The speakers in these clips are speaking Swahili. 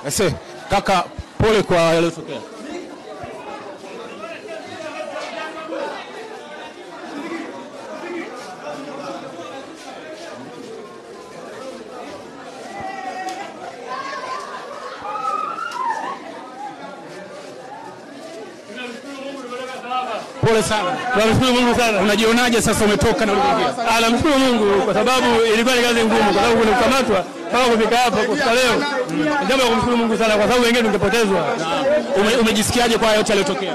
Ese kaka, pole kwa yaliyotokea. Pole sana. Namshukuru Mungu sana. Unajionaje sasa umetoka na ulipoingia? Namshukuru Mungu kwa sababu ilikuwa ni kazi ngumu, kwa sababu nilikamatwa mpaka kufika hapa kwa leo. Jambo la kumshukuru Mungu sana kwa sababu wengine tungepotezwa. Umejisikiaje kwa yote yaliyotokea?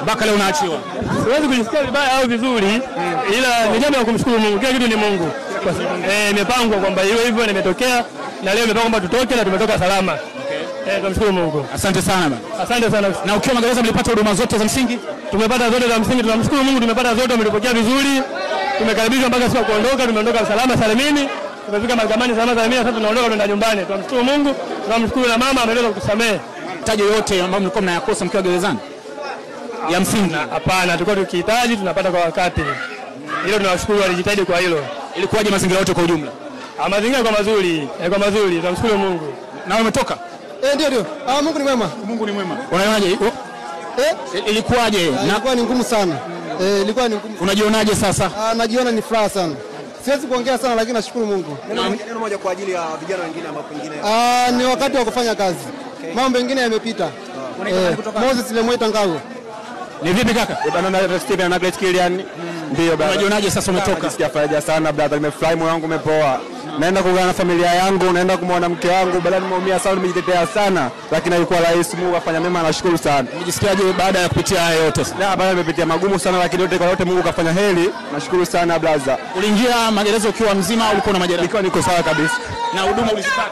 Mpaka leo unaachiwa. Siwezi kujisikia vibaya au vizuri, ila ni jambo la kumshukuru Mungu. Kila kitu ni Mungu. Imepangwa kwamba iwe hivyo na imetokea, na leo imepangwa kwamba tutoke na tumetoka salama. Tunamshukuru Mungu. Asante sana bana. Asante sana. Na ukiwa magereza mlipata huduma zote za msingi? Tumepata zote za msingi, tunamshukuru Mungu, tumepata zote, mlipokea vizuri. Tumekaribishwa mpaka siku kuondoka, tumeondoka salama salimini. Tumefika mahakamani salama salimini, sasa tunaondoka kwenda nyumbani. Tunamshukuru Mungu, tunamshukuru na mama ameweza kutusamehe. Taji yote ambayo mlikuwa mnayakosa mkiwa gerezani? Ya msingi? Hapana, tulikuwa tukihitaji tunapata kwa wakati. Hilo tunawashukuru, walijitahidi kwa hilo. Ilikuwaje mazingira yote kwa ujumla? Mazingira kwa mazuri, tunamshukuru Mungu. Na umetoka? Ndio. Mungu ni mwema. Mungu ni mwema. Unaonaje? Ilikuwaje? Ilikuwa ni ngumu sana. Ilikuwa ni ngumu. Unajionaje sasa? Najiona ni furaha sana. Siwezi kuongea sana lakini nashukuru Mungu. Neno moja kwa ajili ya vijana wengine ambao pengine ni wakati wa kufanya kazi. Mambo mengine yamepita. Moses Lemweta Ngao. Ni vipi kaka? Bana Steven na Great Kilian. Ndio baba. Unajionaje sasa umetoka? Nasikia faraja sana brother, nimefurahi, moyo wangu umepoa. Naenda kuungana na familia yangu, naenda kumwona mke wangu, bado nimeumia sana, nimejitetea sana, lakini alikuwa rais, Mungu afanya mema, nashukuru sana. Unajisikiaje baada ya kupitia haya yote? Baada nimepitia magumu sana, lakini yote kwa yote Mungu kafanya heri. Nashukuru sana brother. Uliingia magereza ukiwa mzima au ulikuwa na majeraha? Nilikuwa niko sawa kabisa. Na huduma ulizipata?